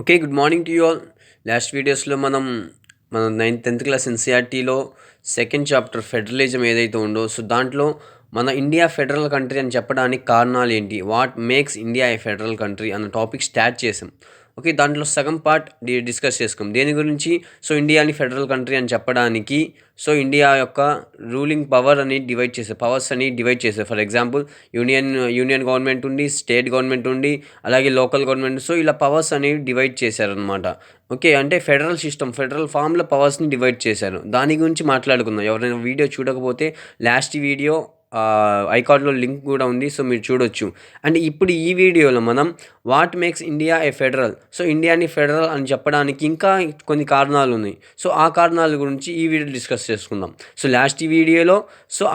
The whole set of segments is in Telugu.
Okay. Good morning to you all. Last వీడియోస్‌లో మన 10th క్లాస్ ఎన్‌సీఈఆర్‌టీలో సెకండ్ చాప్టర్ ఫెడరలిజం ఏదైతే ఉందో, దాంట్లో మన ఇండియా ఫెడరల్ కంట్రీ అని చెప్పడానికి కారణాలేంటి? What makes India a federal country అన్న టాపిక్ స్టార్ట్ చేసాం. ఓకే. దాంట్లో సగం పార్ట్ డిస్కస్ చేసుకున్నాం. దేని గురించి? ఇండియాని ఫెడరల్ కంట్రీ అని చెప్పడానికి ఇండియా యొక్క రూలింగ్ పవర్ అని డివైడ్ చేశారు. పవర్స్ అని డివైడ్ చేశారు. ఫర్ ఎగ్జాంపుల్ యూనియన్ గవర్నమెంట్ ఉండి, స్టేట్ గవర్నమెంట్ ఉండి, అలాగే లోకల్ గవర్నమెంట్. ఇలా పవర్స్ అనేవి డివైడ్ చేశారనమాట. ఓకే. అంటే ఫెడరల్ ఫామ్‌లో పవర్స్‌ని డివైడ్ చేశారు. దాని గురించి మాట్లాడుకుందాం. ఎవరైనా వీడియో చూడకపోతే లాస్ట్ వీడియో ఐకార్డ్‌లో లింక్ కూడా ఉంది. మీరు చూడొచ్చు. అండ్ ఇప్పుడు ఈ వీడియోలో మనం what makes India a federal, ఇండియాని ఫెడరల్ అని చెప్పడానికి ఇంకా కొన్ని కారణాలున్నాయి. ఆ కారణాల గురించి ఈ వీడియో డిస్కస్ చేసుకుందాం. లాస్ట్ వీడియోలో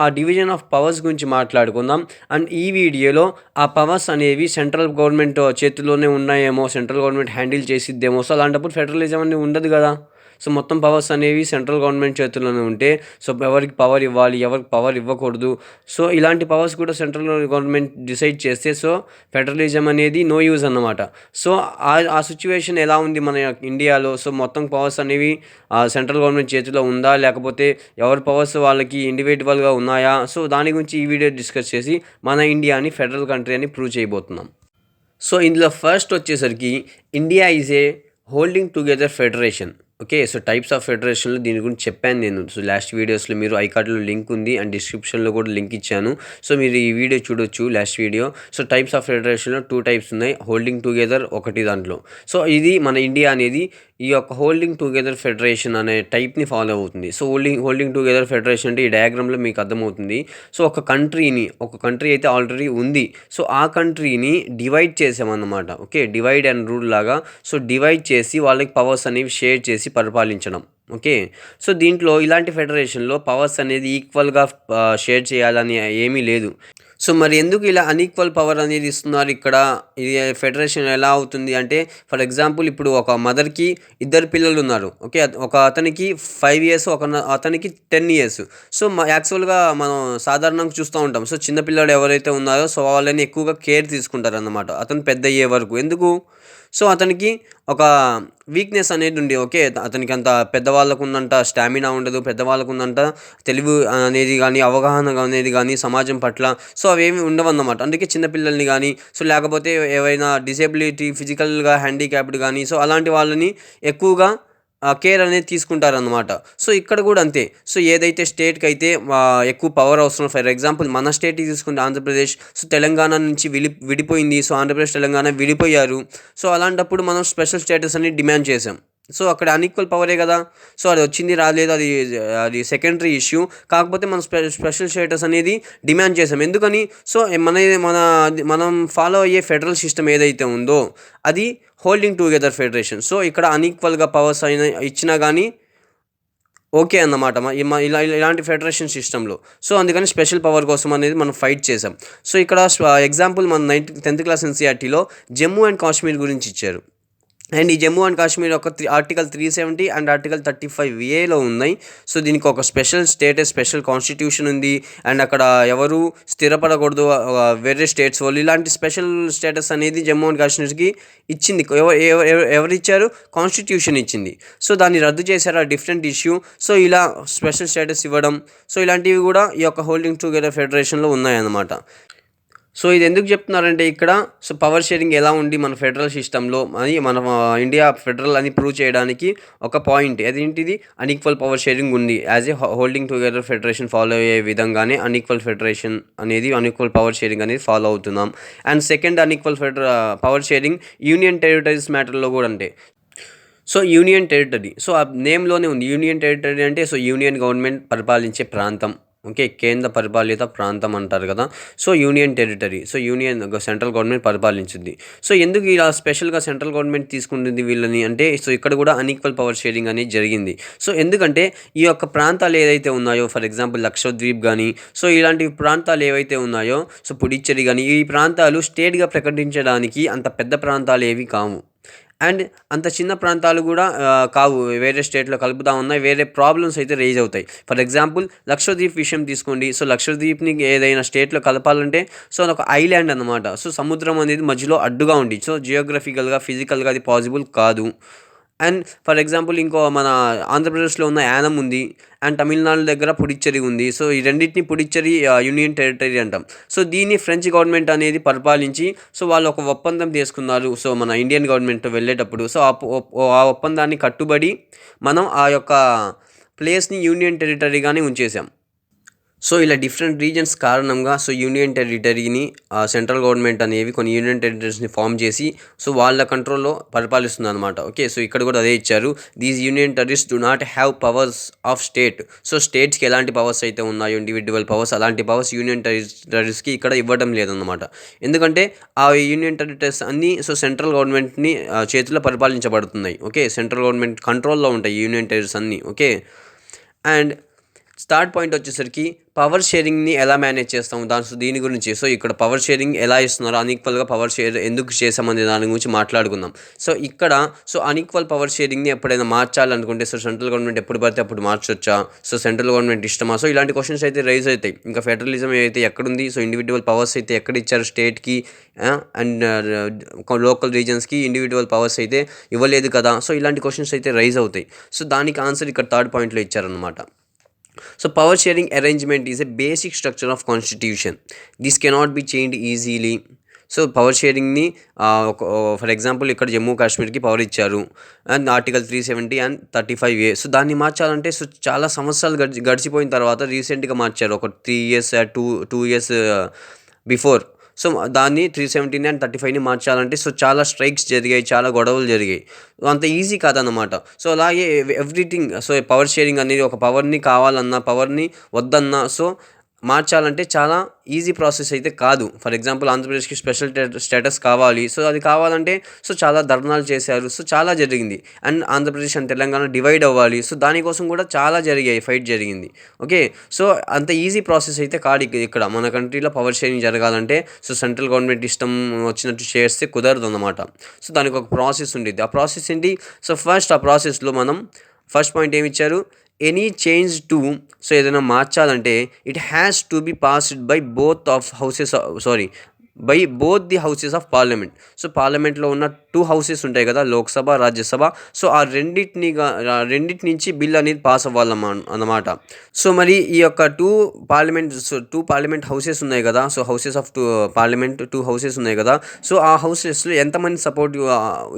ఆ డివిజన్ ఆఫ్ పవర్స్ గురించి మాట్లాడుకుందాం. అండ్ ఈ వీడియోలో ఆ పవర్స్ అనేవి సెంట్రల్ గవర్నమెంట్ చేతుల్లోనే ఉన్నాయేమో, సెంట్రల్ గవర్నమెంట్ హ్యాండిల్ చేసిద్దేమో. అలాంటప్పుడు ఫెడరలిజం అనేది ఉండదు కదా. మొత్తం పవర్స్ అనేవి సెంట్రల్ గవర్నమెంట్ చేతుల్లోనే ఉంటే ఎవరికి పవర్ ఇవ్వాలి, ఎవరికి పవర్ ఇవ్వకూడదు. ఇలాంటి పవర్స్ కూడా సెంట్రల్ గవర్నమెంట్ డిసైడ్ చేస్తే ఫెడరలిజం అనేది నో యూజ్ అన్నమాట. ఆ సిచ్యువేషన్ ఎలా ఉంది మన ఇండియాలో? మొత్తం పవర్స్ అనేవి సెంట్రల్ గవర్నమెంట్ చేతిలో ఉందా? లేకపోతే ఎవరి పవర్స్ వాళ్ళకి ఇండివిజువల్‌గా ఉన్నాయా? దాని గురించి ఈ వీడియో డిస్కస్ చేసి మన ఇండియాని ఫెడరల్ కంట్రీ అని ప్రూవ్ చేయబోతున్నాం. ఇందులో ఫస్ట్ వచ్చేసరికి India is a holding together federation. Okay. Types of ఫెడరేషన్‌లో దీని గురించి చెప్పాను నేను. లాస్ట్ వీడియోస్‌లో మీరు ఐకార్డ్‌లో లింక్ ఉంది అండ్ డిస్క్రిప్షన్‌లో కూడా లింక్ ఇచ్చాను. మీరు ఈ వీడియో చూడొచ్చు లాస్ట్ వీడియో. టైప్స్ ఆఫ్ ఫెడరేషన్‌లో 2 టైప్స్ ఉన్నాయి. హోల్డింగ్ టుగెదర్ ఒకటి దాంట్లో. ఇది మన ఇండియా అనేది ఈ యొక్క హోల్డింగ్ టుగెదర్ ఫెడరేషన్ అనే టైప్‌ని ఫాలో అవుతుంది. హోల్డింగ్ టుగెదర్ ఫెడరేషన్ అంటే ఈ డయాగ్రామ్‌లో మీకు అర్థమవుతుంది. ఒక కంట్రీ అయితే ఆల్రెడీ ఉంది. ఆ కంట్రీని డివైడ్ చేసామన్నమాట. ఓకే. డివైడ్ అండ్ రూల్ లాగా. డివైడ్ చేసి వాళ్ళకి పవర్స్ అనేవి షేర్ చేసి పరిపాలించడం. ఓకే. దీంట్లో ఇలాంటి ఫెడరేషన్‌లో పవర్స్ అనేది ఈక్వల్‌గా షేర్ చేయాలని ఏమీ లేదు. మరి ఎందుకు ఇలా అన్‌ఈక్వల్ పవర్ అనేది ఇస్తున్నారు ఇక్కడ? ఇది ఫెడరేషన్ ఎలా అవుతుంది అంటే, ఫర్ ఎగ్జాంపుల్ ఇప్పుడు ఒక మదర్‌కి ఇద్దరు పిల్లలున్నారు. ఓకే. ఒక అతనికి 5 ఇయర్స్, అతనికి 10 ఇయర్స్. యాక్చువల్‌గా మనం సాధారణంగా చూస్తూ ఉంటాం. చిన్న పిల్లాడు ఎవరైతే ఉన్నారో వాళ్ళని ఎక్కువగా కేర్ తీసుకుంటారన్నమాట. అతను పెద్ద అయ్యే వరకు. ఎందుకు? అతనికి ఒక వీక్‌నెస్ అనేది ఉంది. ఓకే. అతనికి అంత పెద్దవాళ్ళకుందంట స్టామినా ఉండదు. పెద్దవాళ్ళకుందంట తెలివి అనేది గానీ, అవగాహన అనేది గానీ సమాజం పట్ల అవేమి ఉండవన్నమాట. అందుకే చిన్న పిల్లల్ని గానీ, లేకపోతే ఏవైనా డిసేబిలిటీ, ఫిజికల్‌గా హ్యాండిక్యాప్డ్ గానీ, అలాంటి వాళ్ళని ఎక్కువగా కేర్ అనేది తీసుకుంటారనమాట. ఇక్కడ కూడా అంతే. ఏదైతే స్టేట్‌కైతే ఎక్కువ పవర్ అవసరం, ఫర్ ఎగ్జాంపుల్ మన స్టేట్‌ని తీసుకుంటే ఆంధ్రప్రదేశ్, తెలంగాణ నుంచి విడిపోయింది. ఆంధ్రప్రదేశ్, తెలంగాణ విడిపోయారు. అలాంటప్పుడు మనం స్పెషల్ స్టేటస్ అని డిమాండ్ చేసాం. అక్కడ అన్‌ఈక్వల్ పవరే కదా. అది వచ్చింది రాలేదు అది అది సెకండరీ ఇష్యూ. కాకపోతే మనం స్పెషల్ స్టేటస్ అనేది డిమాండ్ చేసాం. ఎందుకని? మన మన మనం ఫాలో అయ్యే ఫెడరల్ సిస్టమ్ ఏదైతే ఉందో అది హోల్డింగ్ టుగెదర్ ఫెడరేషన్. ఇక్కడ అన్‌ఈక్వల్‌గా పవర్స్ అయినా ఇచ్చినా గానీ ఓకే అన్నమాట. ఇలాంటి ఫెడరేషన్ సిస్టమ్‌లో. అందుకని స్పెషల్ పవర్ కోసం అనేది మనం ఫైట్ చేసాం. ఇక్కడ ఎగ్జాంపుల్ మన 10th క్లాస్ ఎన్‌సీఈఆర్‌టీలో జమ్మూ అండ్ కాశ్మీర్ గురించి ఇచ్చారు. అండ్ ఈ జమ్మూ అండ్ కాశ్మీర్ యొక్క ఆర్టికల్ 370 అండ్ ఆర్టికల్ 35A ఉన్నాయి. దీనికి ఒక స్పెషల్ స్టేటస్, స్పెషల్ కాన్స్టిట్యూషన్ ఉంది. అండ్ అక్కడ ఎవరు స్థిరపడకూడదు, వేరే స్టేట్స్ వాళ్ళు. ఇలాంటి స్పెషల్ స్టేటస్ అనేది జమ్మూ అండ్ కాశ్మీర్కి ఇచ్చింది. ఎవరిచ్చారు? కాన్స్టిట్యూషన్ ఇచ్చింది. దాన్ని రద్దు చేశారు. ఆ డిఫరెంట్ ఇష్యూ. ఇలా స్పెషల్ స్టేటస్ ఇవ్వడం, ఇలాంటివి కూడా ఈ యొక్క హోల్డింగ్ టుగెదర్ ఫెడరేషన్‌లో ఉన్నాయన్నమాట. ఇది ఎందుకు చెప్తున్నారంటే ఇక్కడ పవర్ షేరింగ్ ఎలా ఉంది మన ఫెడరల్ సిస్టంలో అని మన ఇండియా ఫెడరల్ అని ప్రూవ్ చేయడానికి ఒక పాయింట్. అదేంటిది? అన్‌ఈక్వల్ పవర్ షేరింగ్ ఉంది. As a holding together federation follow అయ్యే విధంగానే అన్‌ఈక్వల్ పవర్ షేరింగ్ అనేది ఫాలో అవుతున్నాం. And second unequal power sharing union territories మ్యాటర్‌లో కూడా అంటే. Union territory. ఆ నేమ్‌లోనే ఉంది. యూనియన్ టెరిటరీ అంటే యూనియన్ గవర్నమెంట్ పరిపాలించే ప్రాంతం. ఓకే. కేంద్ర పరిపాలిత ప్రాంతం అంటారు కదా. Union territory. Union central government పరిపాలించుద్ది. ఎందుకు ఇలా స్పెషల్‌గా సెంట్రల్ గవర్నమెంట్ తీసుకుంటుంది వీళ్ళని అంటే ఇక్కడ కూడా అన్‌ఈక్వల్ పవర్ షేరింగ్ అనేది జరిగింది. ఎందుకంటే ఈ యొక్క ప్రాంతాలు ఏదైతే ఉన్నాయో, ఫర్ ఎగ్జాంపుల్ లక్షద్వీప్ గానీ, ఇలాంటి ప్రాంతాలు ఏవైతే ఉన్నాయో, పుడిచ్చేరి గానీ, ఈ ప్రాంతాలు స్టేట్‌గా ప్రకటించడానికి అంత పెద్ద ప్రాంతాలు ఏవి కావు. అండ్ అంత చిన్న ప్రాంతాలు కూడా కావు, వేరే స్టేట్‌లో కలుపుతా ఉన్నాయి. వేరే ప్రాబ్లమ్స్ అయితే రైజ్ అవుతాయి. ఫర్ ఎగ్జాంపుల్ లక్షద్వీప్ విషయం తీసుకోండి. సో, లక్షద్వీప్‌ని ఏదైనా స్టేట్‌లో కలపాలంటే సో, అదొక ఐలాండ్ అన్నమాట. సో, సముద్రం అనేది మధ్యలో అడ్డుగా ఉంది. సో, జియోగ్రఫికల్‌గా, ఫిజికల్‌గా అది పాసిబుల్ కాదు. అండ్ ఫర్ ఎగ్జాంపుల్ ఇంకో మన ఆంధ్రప్రదేశ్‌లో ఉన్న యానం ఉంది. అండ్ తమిళనాడు దగ్గర పుడుచ్చేరి ఉంది. సో, ఈ రెండిటిని పుడుచ్చేరి యూనియన్ టెరిటరీ అంటాం. సో, దీన్ని ఫ్రెంచ్ గవర్నమెంట్ అనేది పరిపాలించి సో, వాళ్ళు ఒక ఒప్పందం చేసుకున్నారు. సో, మన ఇండియన్ గవర్నమెంట్‌తో వెళ్ళేటప్పుడు. సో, ఆ ఒప్పందాన్ని కట్టుబడి మనం ఆ యొక్క ప్లేస్‌ని యూనియన్ టెరిటరీగానే ఉంచేసాం. సో, ఇలా డిఫరెంట్ రీజన్స్ కారణంగా సో, యూనియన్ టెరిటరీని సెంట్రల్ గవర్నమెంట్ అనేవి కొన్ని యూనియన్ టెరిటరీస్‌ని ఫార్మ్ చేసి సో, వాళ్ళ కంట్రోల్‌లో పరిపాలిస్తుందనమాట. ఓకే. సో, ఇక్కడ కూడా అదే ఇచ్చారు. These union territories do not have powers of state. So, స్టేట్స్‌కి ఎలాంటి పవర్స్ అయితే ఉన్నాయో ఇండివిడ్యువల్ పవర్స్, అలాంటి పవర్స్ యూనియన్ టెరిటరీస్‌కి ఇక్కడ ఇవ్వడం లేదన్నమాట. ఎందుకంటే ఆ యూనియన్ టెరిటరీస్ అన్నీ సో, సెంట్రల్ గవర్నమెంట్‌ని చేతిలో పరిపాలించబడుతున్నాయి. ఓకే. సెంట్రల్ గవర్నమెంట్ కంట్రోల్‌లో ఉంటాయి యూనియన్ టెరిటరీస్ అన్నీ. ఓకే. అండ్ థర్డ్ పాయింట్ వచ్చేసరికి పవర్ షేరింగ్‌ని ఎలా మేనేజ్ చేస్తాము దీని గురించి. సో, ఇక్కడ పవర్ షేరింగ్ ఎలా ఇస్తున్నారు, అన్‌ఈక్వల్‌గా పవర్ షేర్ ఎందుకు చేసామనే దాని గురించి మాట్లాడుకుందాం. సో, ఇక్కడ సో, అన్‌ఈక్వల్ పవర్ షేరింగ్‌ని ఎప్పుడైనా మార్చాలనుకుంటే సో, సెంట్రల్ గవర్నమెంట్ ఎప్పుడు పడితే అప్పుడు మార్చొచ్చా? సో, సెంట్రల్ గవర్నమెంట్ ఇష్టమా? సో, ఇలాంటి క్వెషన్స్ అయితే రైజ్ అవుతాయి. ఇంకా ఫెడరలిజం అయితే ఎక్కడుంది? సో, ఇండివిడ్యువల్ పవర్స్ అయితే ఎక్కడిచ్చారు స్టేట్‌కి అండ్ లోకల్ రీజన్స్‌కి ఇండివిడ్యువల్ పవర్స్ అయితే ఇవ్వలేదు కదా! సో, ఇలాంటి క్వెషన్స్ అయితే రైజ్ అవుతాయి. సో, దానికి ఆన్సర్ ఇక్కడ థర్డ్ పాయింట్‌లో ఇచ్చారనమాట. So, power sharing arrangement is a basic structure of constitution. This cannot be changed easily. So, power షేరింగ్‌ని ఫర్ ఎగ్జాంపుల్ ఇక్కడ జమ్మూ కాశ్మీర్‌కి పవర్ ఇచ్చారు. And article 370 and 35A. So, దాన్ని మార్చాలంటే సో, చాలా సంవత్సరాలు గడిచిపోయిన తర్వాత రీసెంట్‌గా మార్చారు. ఒక 3 ఇయర్స్ 2 ఇయర్స్ బిఫోర్. సో, దాన్ని 370 అండ్ 35ని మార్చాలంటే సో, చాలా స్ట్రైక్స్ జరిగాయి. చాలా గొడవలు జరిగాయి. అంత ఈజీ కాదన్నమాట. సో, అలాగే ఎవ్రీథింగ్ సో, పవర్ షేరింగ్ అనేది ఒక పవర్‌ని కావాలన్నా, పవర్‌ని వద్దన్నా సో, మార్చాలంటే చాలా ఈజీ ప్రాసెస్ అయితే కాదు. ఫర్ ఎగ్జాంపుల్ ఆంధ్రప్రదేశ్‌కి స్పెషల్ స్టేటస్ కావాలి. సో, అది కావాలంటే సో, చాలా ధర్నాలు చేశారు. సో, చాలా జరిగింది. And Andhra Pradesh and Telangana divide అవ్వాలి. సో, దానికోసం కూడా చాలా జరిగాయి. ఫైట్ జరిగింది. ఓకే. సో, అంత ఈజీ ప్రాసెస్ అయితే కాదు ఇక్కడ. మన కంట్రీలో పవర్ షేరింగ్ జరగాలంటే సో, సెంట్రల్ గవర్నమెంట్ ఇష్టం వచ్చినట్టు చేస్తే కుదరదన్నమాట. సో, దానికి ఒక ప్రాసెస్ ఉండిద్ది. ఆ ప్రాసెస్ ఏంటి? సో, ఫస్ట్ ఆ ప్రాసెస్‌లో మనం ఫస్ట్ పాయింట్ ఏమిచ్చారు? ఎనీ చేంజ్ టు సో, ఏదైనా మార్చాలంటే it has to be passed by both the houses of parliament. So, పార్లమెంట్లో ఉన్న 2 హౌసెస్ ఉంటాయి కదా, లోక్సభ, రాజ్యసభ. సో, ఆ రెండిటి నుంచి బిల్ అనేది పాస్ అన్నమాట. సో, మరి ఈ యొక్క 2 పార్లమెంట్ హౌసెస్ ఉన్నాయి కదా. So, houses of parliament 2 houses ఉన్నాయి కదా. సో, ఆ హౌసెస్‌లో ఎంతమంది సపోర్ట్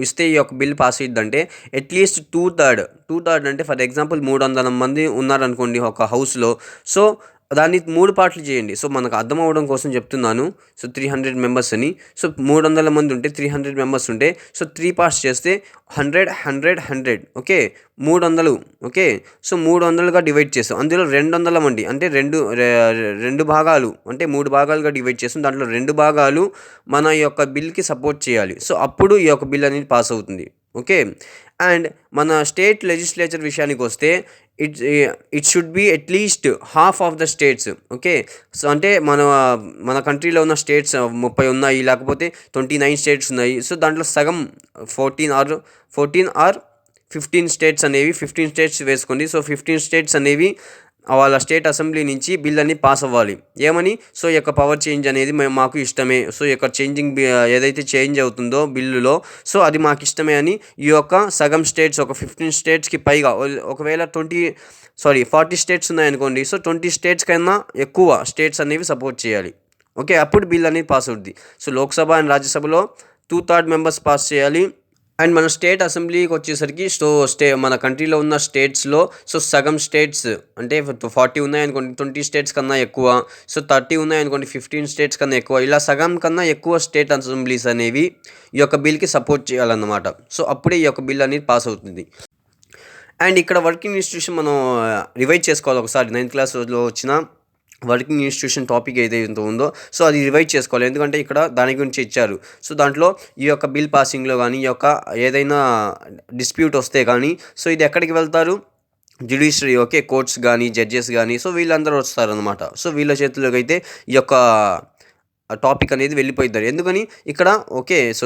ఇస్తే ఈ యొక్క బిల్ పాస్ అయ్యిద్దంటే అట్‌లీస్ట్ 2/3 అంటే ఫర్ ఎగ్జాంపుల్ 300 మంది ఉన్నారనుకోండి ఒక హౌస్‌లో. సో, దాన్ని 3 పార్ట్‌లు చేయండి. సో, మనకు అర్థం అవ్వడం కోసం చెప్తున్నాను. సో, 300 మెంబర్స్ అని. సో, 300 మంది ఉంటే 300 మెంబర్స్ ఉంటే సో, 3 పార్ట్స్ చేస్తే 100, 100, 100 ఓకే. 300 ఓకే. సో, 300గా డివైడ్ చేసాం. అందులో 200 మంది అంటే 2 భాగాలు అంటే 3 భాగాలుగా డివైడ్ చేసాం. దాంట్లో 2 భాగాలు మన యొక్క బిల్‌కి సపోర్ట్ చేయాలి. సో, అప్పుడు ఈ యొక్క బిల్ అనేది పాస్ అవుతుంది. ఓకే. అండ్ మన స్టేట్ లెజిస్లేచర్ విషయానికొస్తే it should be at least half of the states. Okay. So, అంటే మన కంట్రీలో ఉన్న స్టేట్స్ 30 ఉన్నాయి. లేకపోతే 29 స్టేట్స్ ఉన్నాయి. సో, దాంట్లో సగం 14 ఆర్ 15 స్టేట్స్ అనేవి 15 స్టేట్స్ వేసుకోండి. సో, 15 స్టేట్స్ అనేవి వాళ్ళ స్టేట్ అసెంబ్లీ నుంచి బిల్ అనేది పాస్ అవ్వాలి. ఏమని? సో, ఈ యొక్క పవర్ చేంజ్ అనేది మాకు ఇష్టమే. సో, ఈ యొక్క ఏదైతే చేంజ్ అవుతుందో బిల్లులో సో, అది మాకు ఇష్టమే అని ఈ యొక్క సగం స్టేట్స్ ఒక 15 స్టేట్స్‌కి పైగా ఒకవేళ 40 స్టేట్స్ ఉన్నాయనుకోండి. సో, 20 స్టేట్స్ కన్నా ఎక్కువ స్టేట్స్ అనేవి సపోర్ట్ చేయాలి. ఓకే. అప్పుడు బిల్ అనేది పాస్ అవుద్ది. సో, లోక్సభ అండ్ రాజ్యసభలో 2/3 మెంబర్స్ పాస్ చేయాలి. అండ్ మన స్టేట్ అసెంబ్లీకి వచ్చేసరికి మన కంట్రీలో ఉన్న స్టేట్స్‌లో సో, సగం స్టేట్స్ అంటే 40 ఉన్నాయనుకోండి 20 స్టేట్స్ కన్నా ఎక్కువ. సో, 30 ఉన్నాయనుకోండి 15 స్టేట్స్ కన్నా ఎక్కువ. ఇలా సగం కన్నా ఎక్కువ స్టేట్ అసెంబ్లీస్ అనేవి ఈ యొక్క బిల్‌కి సపోర్ట్ చేయాలన్నమాట. సో, అప్పుడే ఈ యొక్క బిల్ అనేది పాస్ అవుతుంది. అండ్ ఇక్కడ వర్కింగ్ ఇన్స్టిట్యూషన్ మనం రివైజ్ చేసుకోవాలి ఒకసారి. 9th క్లాస్‌లో వచ్చిన వర్కింగ్ ఇన్స్టిట్యూషన్ టాపిక్ ఏదైతే ఉందో సో, అది రివైజ్ చేసుకోవాలి. ఎందుకంటే ఇక్కడ దాని గురించి ఇచ్చారు. సో, దాంట్లో ఈ యొక్క బిల్ పాసింగ్‌లో కానీ ఈ యొక్క ఏదైనా డిస్ప్యూట్ వస్తే కానీ సో, ఇది ఎక్కడికి వెళ్తారు? Judiciary okay. కోర్ట్స్ కానీ, జడ్జెస్ కానీ సో, వీళ్ళందరూ వస్తారనమాట. సో, వీళ్ళ చేతుల్లోకి అయితే ఈ యొక్క టాపిక్ అనేది వెళ్ళిపోయిద్దారు. ఎందుకని ఇక్కడ ఓకే. సో,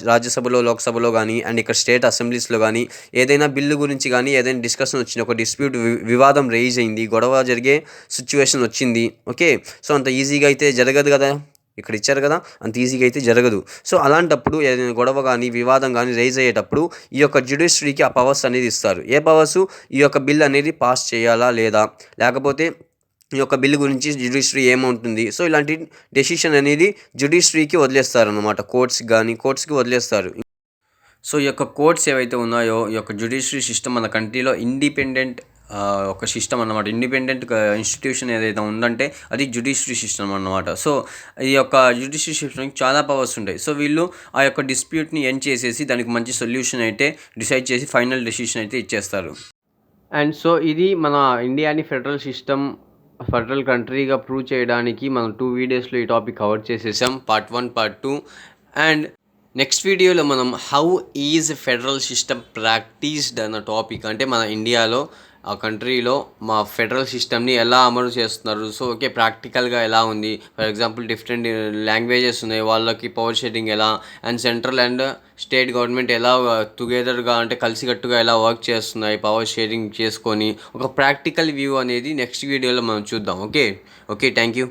రాజ్యసభలో, లోక్‌సభలో గానీ అండ్ ఇక్కడ స్టేట్ అసెంబ్లీస్‌లో గానీ ఏదైనా బిల్లు గురించి గానీ ఏదైనా డిస్కషన్ వచ్చింది. ఒక డిస్ప్యూట్ వివాదం రైజ్ అయింది. గొడవ జరిగే సిట్యుయేషన్ వచ్చింది. ఓకే. సో, అంత ఈజీగా అయితే జరగదు గదా! ఇక్కడ ఇచ్చారు గదా! అంత ఈజీగా అయితే జరగదు. సో, అలాంటప్పుడు ఏదైనా గొడవ గానీ, వివాదం గానీ రైజ్ అయ్యేటప్పుడు ఈ యొక్క జ్యుడిషియరీకి ఆ పవర్స్ అనేది ఇస్తారు. ఏ పవర్సు? ఈ యొక్క బిల్ అనేది పాస్ చేయాలా లేదా? లేకపోతే ఈ యొక్క బిల్లు గురించి జ్యుడిషియరీ ఏముంటుంది. సో, ఇలాంటి డెసిషన్ అనేది జ్యుడిషియరీకి వదిలేస్తారనమాట. కోర్ట్స్‌కి వదిలేస్తారు. సో, ఈ యొక్క కోర్ట్స్ ఏవైతే ఉన్నాయో, ఈ యొక్క జ్యుడిషియరీ సిస్టమ్ మన కంట్రీలో ఇండిపెండెంట్ ఒక సిస్టమ్ అన్నమాట. ఇండిపెండెంట్ ఇన్‌స్టిట్యూషన్ ఏదైతే ఉందంటే అది జ్యుడిషియరీ సిస్టమ్ అన్నమాట. సో, ఈ యొక్క జ్యుడిషియరీ సిస్టమ్‌కి చాలా పవర్స్ ఉంటాయి. సో, వీళ్ళు ఆ యొక్క డిస్ప్యూట్‌ని ఎండ్ చేసేసి దానికి మంచి సొల్యూషన్ అయితే డిసైడ్ చేసి ఫైనల్ డెసిషన్ అయితే ఇచ్చేస్తారు. అండ్ సో, ఇది మన ఇండియాని ఫెడరల్ కంట్రీగా ప్రూవ్ చేయడానికి మనం 2 వీడియోస్‌లో ఈ టాపిక్ కవర్ చేసేసాం. పార్ట్ 1, పార్ట్ 2 అండ్ నెక్స్ట్ వీడియోలో మనం how is federal system practised అన్న టాపిక్, అంటే మన ఇండియాలో ఆ కంట్రీలో మా ఫెడరల్ సిస్టమ్ని ఎలా అమలు చేస్తున్నారు. సో, ఓకే, ప్రాక్టికల్గా ఎలా ఉంది. ఫర్ ఎగ్జాంపుల్ డిఫరెంట్ లాంగ్వేజెస్ ఉన్నాయి, వాళ్ళకి పవర్ షేరింగ్ ఎలా, and central and state government ఎలా టుగెదర్గా అంటే కలిసికట్టుగా ఎలా వర్క్ చేస్తున్నాయి పవర్ షేరింగ్ చేసుకొని. ఒక ప్రాక్టికల్ వ్యూ అనేది నెక్స్ట్ వీడియోలో మనం చూద్దాం. ఓకే. Thank you.